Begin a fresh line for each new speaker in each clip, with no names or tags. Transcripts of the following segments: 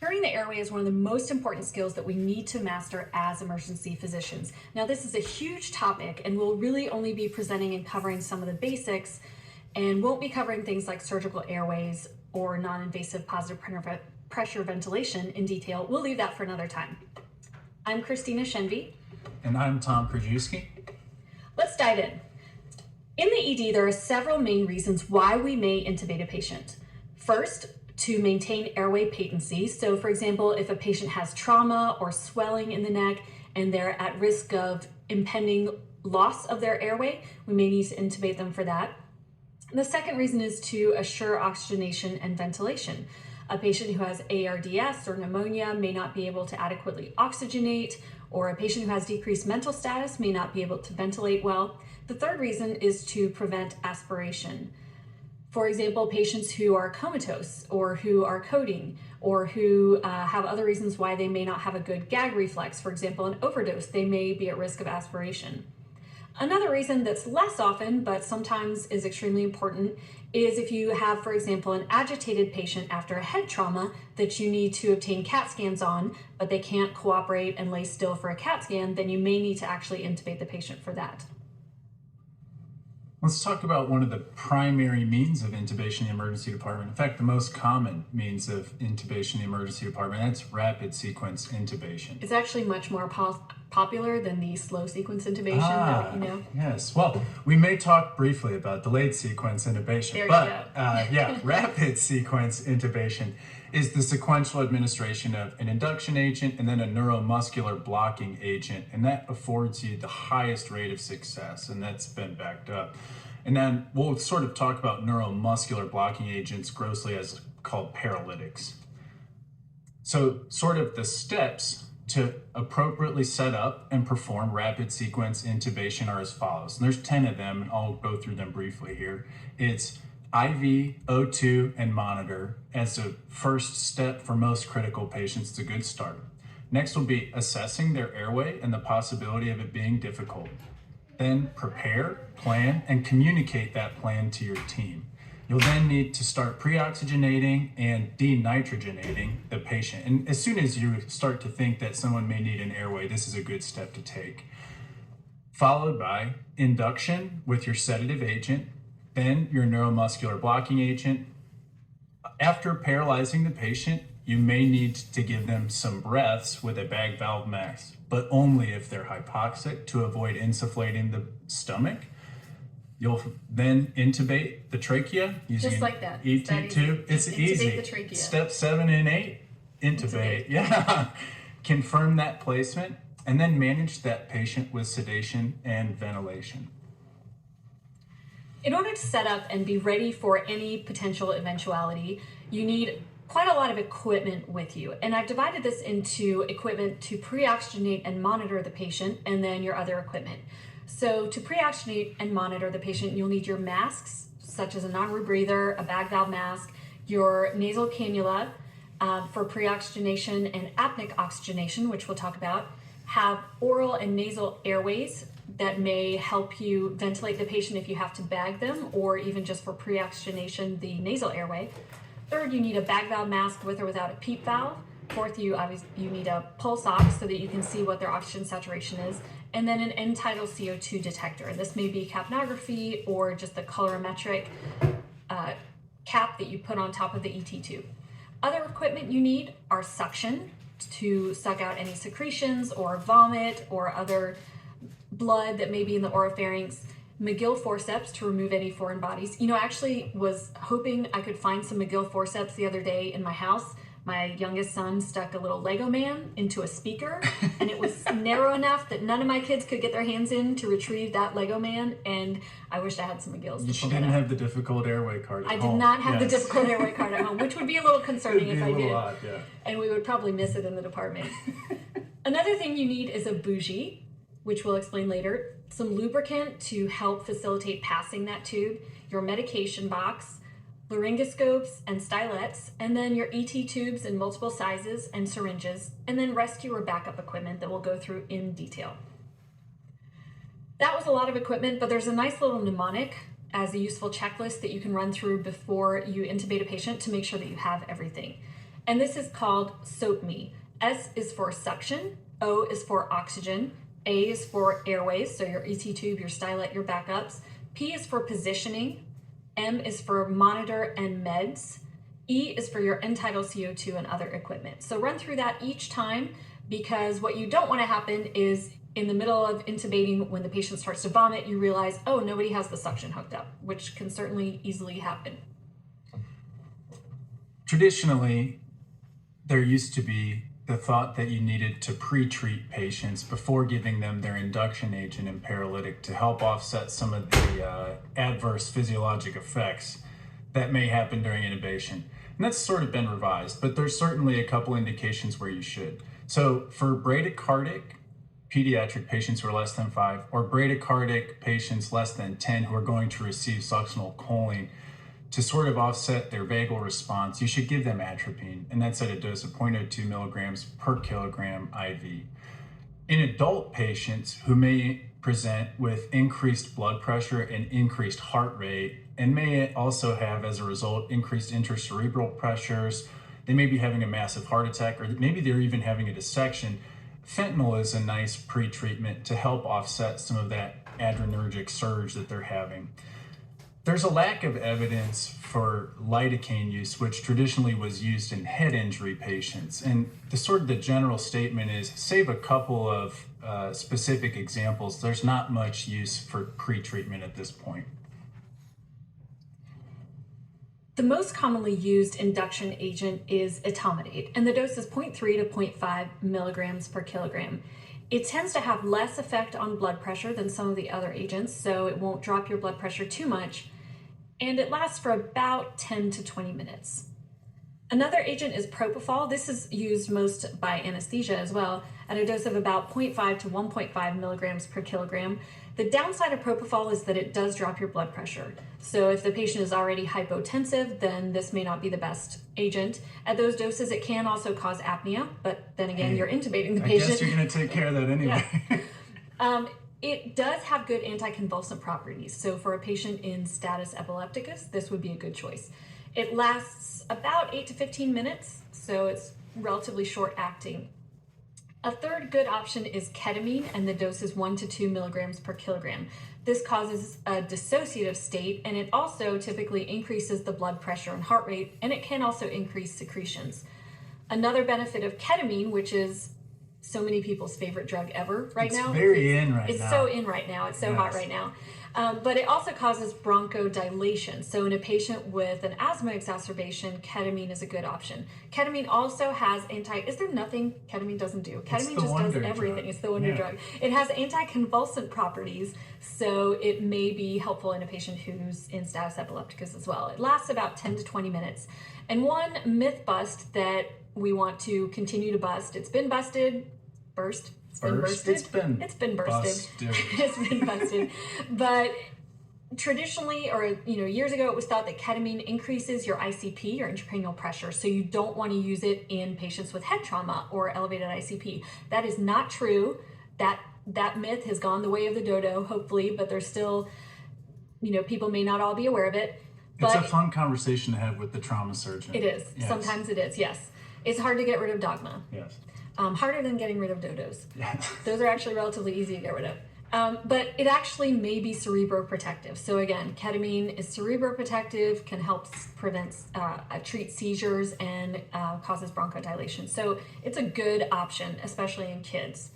Clearing the airway is one of the most important skills that we need to master as emergency physicians. Now, this is a huge topic, and we'll really only be presenting and covering some of the basics, and won't be covering things like surgical airways or non-invasive positive pressure ventilation in detail. We'll leave that for another time. I'm Christina Shenvey.
And I'm Tom Krajewski.
Let's dive in. In the ED, there are several main reasons why we may intubate a patient. First, to maintain airway patency. So for example, if a patient has trauma or swelling in the neck and they're at risk of impending loss of their airway, we may need to intubate them for that. And the second reason is to assure oxygenation and ventilation. A patient who has ARDS or pneumonia may not be able to adequately oxygenate, or a patient who has decreased mental status may not be able to ventilate well. The third reason is to prevent aspiration. For example, patients who are comatose or who are coding or who have other reasons why they may not have a good gag reflex, for example, an overdose, they may be at risk of aspiration. Another reason that's less often, but sometimes is extremely important, is if you have, for example, an agitated patient after a head trauma that you need to obtain CAT scans on, but they can't cooperate and lay still for a CAT scan, then you may need to actually intubate the patient for that.
Let's talk about one of the primary means of intubation in the emergency department. In fact, the most common means of intubation in the emergency department, that's rapid sequence intubation.
It's actually much more popular than the slow sequence intubation that you know.
Yes, well, we may talk briefly about delayed sequence intubation,
There you
but
go.
rapid sequence intubation is the sequential administration of an induction agent and then a neuromuscular blocking agent, and that affords you the highest rate of success, and that's been backed up. And then we'll sort of talk about neuromuscular blocking agents grossly as called paralytics. So sort of the steps to appropriately set up and perform rapid sequence intubation are as follows. And there's 10 of them, and I'll go through them briefly here. It's IV, O2, and monitor as a first step for most critical patients. It's a good start. Next will be assessing their airway and the possibility of it being difficult. Then prepare, plan, and communicate that plan to your team. You'll then need to start pre-oxygenating and denitrogenating the patient. And as soon as you start to think that someone may need an airway, this is a good step to take. Followed by induction with your sedative agent, then your neuromuscular blocking agent. After paralyzing the patient, you may need to give them some breaths with a bag valve mask, but only if they're hypoxic to avoid insufflating the stomach. You'll then intubate the trachea using
Just like that.
ET tube. It's easy.
The trachea.
Step 7 and 8, intubate. Yeah. Confirm that placement and then manage that patient with sedation and ventilation.
In order to set up and be ready for any potential eventuality, you need quite a lot of equipment with you. And I've divided this into equipment to pre-oxygenate and monitor the patient, and then your other equipment. So to pre-oxygenate and monitor the patient, you'll need your masks, such as a non-rebreather, a bag valve mask, your nasal cannula for pre-oxygenation and apneic oxygenation, which we'll talk about, have oral and nasal airways that may help you ventilate the patient if you have to bag them, or even just for pre-oxygenation, the nasal airway. Third, you need a bag valve mask with or without a PEEP valve. Fourth, you need a pulse ox so that you can see what their oxygen saturation is. And then an end-tidal CO2 detector. This may be capnography or just the colorimetric cap that you put on top of the ET tube. Other equipment you need are suction to suck out any secretions or vomit or other blood that may be in the oropharynx, McGill forceps to remove any foreign bodies. You know, I actually was hoping I could find some McGill forceps the other day in my house. My youngest son stuck a little Lego man into a speaker, and it was narrow enough that none of my kids could get their hands in to retrieve that Lego man, and I wish I had some McGills.
You didn't have the difficult airway card at home.
I did not have the difficult airway card at home, which would be a little concerning if I did.
Odd, yeah.
And we would probably miss it in the department. Another thing you need is a bougie, which we'll explain later, some lubricant to help facilitate passing that tube, your medication box, laryngoscopes and stylets, and then your ET tubes in multiple sizes and syringes, and then rescue or backup equipment that we'll go through in detail. That was a lot of equipment, but there's a nice little mnemonic as a useful checklist that you can run through before you intubate a patient to make sure that you have everything. And this is called SOAP-Me. S is for suction, O is for oxygen, A is for airways, so your ET tube, your stylet, your backups. P is for positioning, M is for monitor and meds, E is for your end-tidal CO2 and other equipment. So run through that each time, because what you don't want to happen is in the middle of intubating, when the patient starts to vomit, you realize, oh, nobody has the suction hooked up, which can certainly easily happen.
Traditionally, there used to be the thought that you needed to pre-treat patients before giving them their induction agent and paralytic to help offset some of the adverse physiologic effects that may happen during intubation. And that's sort of been revised, but there's certainly a couple indications where you should. So for bradycardic pediatric patients who are less than 5, or bradycardic patients less than 10 who are going to receive succinyl choline, to sort of offset their vagal response, you should give them atropine, and that's at a dose of 0.02 milligrams per kilogram IV. In adult patients who may present with increased blood pressure and increased heart rate, and may also have, as a result, increased intracerebral pressures, they may be having a massive heart attack, or maybe they're even having a dissection, fentanyl is a nice pre-treatment to help offset some of that adrenergic surge that they're having. There's a lack of evidence for lidocaine use, which traditionally was used in head injury patients. And the general statement is, save a couple of specific examples, there's not much use for pre-treatment at this point.
The most commonly used induction agent is etomidate, and the dose is 0.3 to 0.5 milligrams per kilogram. It tends to have less effect on blood pressure than some of the other agents, so it won't drop your blood pressure too much, and it lasts for about 10 to 20 minutes. Another agent is propofol. This is used most by anesthesia as well, at a dose of about 0.5 to 1.5 milligrams per kilogram. The downside of propofol is that it does drop your blood pressure. So if the patient is already hypotensive, then this may not be the best agent. At those doses, it can also cause apnea, but then again, you're intubating the patient.
I guess you're going to take care of that anyway.
Yeah. It does have good anticonvulsant properties. So for a patient in status epilepticus, this would be a good choice. It lasts about 8 to 15 minutes, so it's relatively short acting. A third good option is ketamine, and the dose is 1 to 2 milligrams per kilogram. This causes a dissociative state, and it also typically increases the blood pressure and heart rate, and it can also increase secretions. Another benefit of ketamine, which is so many people's favorite drug ever right now.
It's very in right now.
It's so in right now. It's so hot right now. But it also causes bronchodilation. So in a patient with an asthma exacerbation, ketamine is a good option. Ketamine also has is there nothing ketamine doesn't do? Ketamine just does everything.
Drug.
It's the wonder drug. It has anticonvulsant properties, so it may be helpful in a patient who's in status epilepticus as well. It lasts about 10 to 20 minutes. And one myth bust that we want to continue to bust, it's been busted. It's been busted. It's been busted. But traditionally, or years ago, it was thought that ketamine increases your ICP, your intracranial pressure, so you don't want to use it in patients with head trauma or elevated ICP. That is not true. That myth has gone the way of the dodo, hopefully, but there's still, people may not all be aware of it.
It's a fun conversation to have with the trauma surgeon.
It is.
Yes.
Sometimes it is, yes. It's hard to get rid of dogma.
Yes.
Harder than getting rid of dodos.
Yes.
Those are actually relatively easy to get rid of. But it actually may be cerebroprotective. So again, ketamine is cerebroprotective, can help treat seizures, and causes bronchodilation. So it's a good option, especially in kids.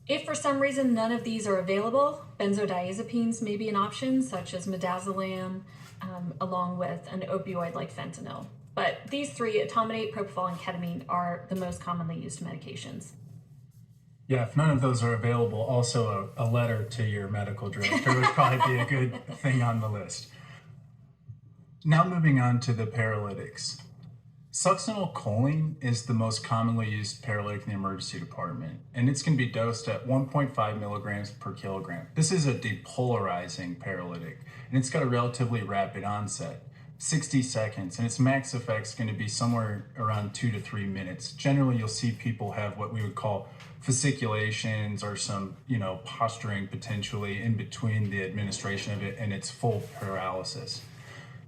If for some reason none of these are available, benzodiazepines may be an option, such as midazolam, along with an opioid like fentanyl. But these three, etomidate, propofol, and ketamine, are the most commonly used medications.
Yeah, if none of those are available, also a letter to your medical director would probably be a good thing on the list. Now moving on to the paralytics. Succinyl choline is the most commonly used paralytic in the emergency department, and it's going to be dosed at 1.5 milligrams per kilogram. This is a depolarizing paralytic, and it's got a relatively rapid onset. 60 seconds, and its max effect is going to be somewhere around 2 to 3 minutes. Generally, you'll see people have what we would call fasciculations or some, posturing potentially in between the administration of it and its full paralysis.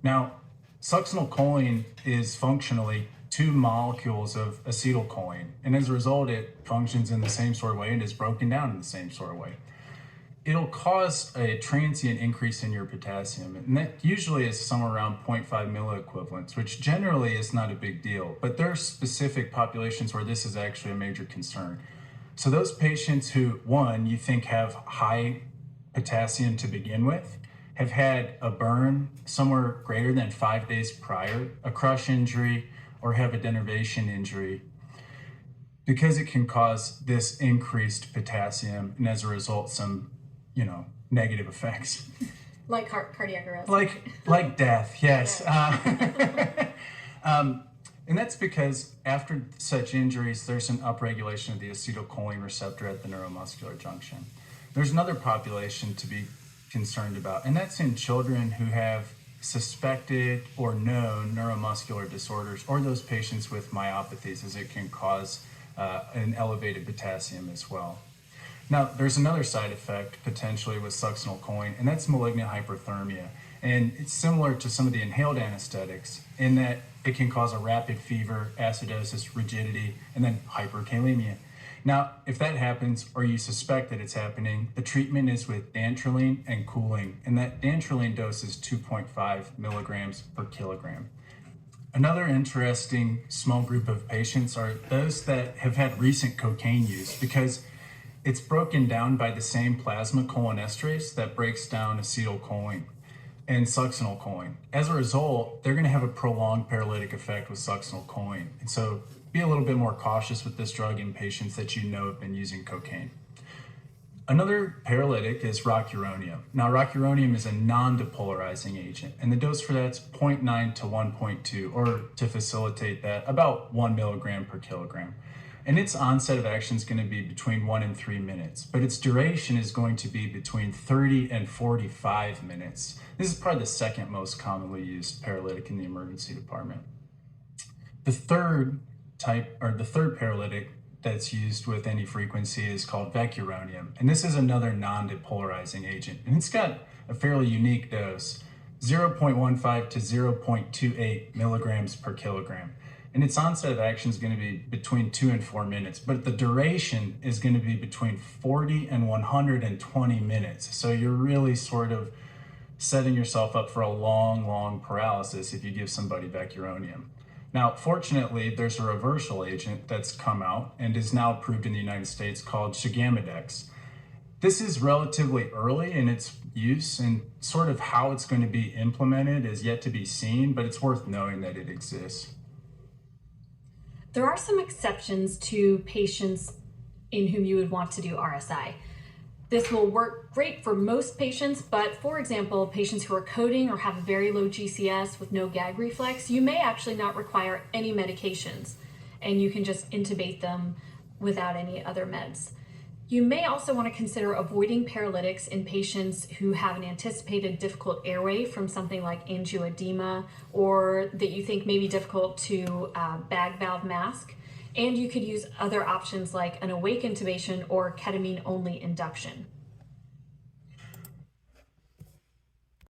Now, succinyl choline is functionally two molecules of acetylcholine. And as a result, it functions in the same sort of way and is broken down in the same sort of way. It'll cause a transient increase in your potassium, and that usually is somewhere around 0.5 milliequivalents, which generally is not a big deal, but there are specific populations where this is actually a major concern. So those patients who, one, you think have high potassium to begin with, have had a burn somewhere greater than 5 days prior, a crush injury, or have a denervation injury, because it can cause this increased potassium and as a result some negative effects.
Like cardiac arrest.
Like death, yes. And that's because after such injuries, there's an upregulation of the acetylcholine receptor at the neuromuscular junction. There's another population to be concerned about, and that's in children who have suspected or known neuromuscular disorders, or those patients with myopathies, as it can cause an elevated potassium as well. Now, there's another side effect potentially with succinylcholine, and that's malignant hyperthermia. And it's similar to some of the inhaled anesthetics in that it can cause a rapid fever, acidosis, rigidity, and then hyperkalemia. Now, if that happens, or you suspect that it's happening, the treatment is with dantrolene and cooling, and that dantrolene dose is 2.5 milligrams per kilogram. Another interesting small group of patients are those that have had recent cocaine use, because it's broken down by the same plasma cholinesterase that breaks down acetylcholine and succinylcholine. As a result, they're going to have a prolonged paralytic effect with succinylcholine. And so be a little bit more cautious with this drug in patients that you know have been using cocaine. Another paralytic is rocuronium. Now, rocuronium is a non-depolarizing agent, and the dose for that's 0.9 to 1.2, or to facilitate that, about 1 milligram per kilogram. And its onset of action is going to be between 1 and 3 minutes, but its duration is going to be between 30 and 45 minutes. This is probably the second most commonly used paralytic in the emergency department. The third paralytic that's used with any frequency is called vecuronium, and this is another non-depolarizing agent, and it's got a fairly unique dose, 0.15 to 0.28 milligrams per kilogram. And its onset of action is going to be between 2 and 4 minutes, but the duration is going to be between 40 and 120 minutes. So you're really sort of setting yourself up for a long paralysis if you give somebody vecuronium. Now, fortunately, there's a reversal agent that's come out and is now approved in the United States called Shigamidex. This is relatively early in its use, and sort of how it's going to be implemented is yet to be seen, but it's worth knowing that it exists.
There are some exceptions to patients in whom you would want to do RSI. This will work great for most patients, but for example, patients who are coding or have a very low GCS with no gag reflex, you may actually not require any medications, and you can just intubate them without any other meds. You may also want to consider avoiding paralytics in patients who have an anticipated difficult airway from something like angioedema, or that you think may be difficult to bag valve mask. And you could use other options like an awake intubation or ketamine-only induction.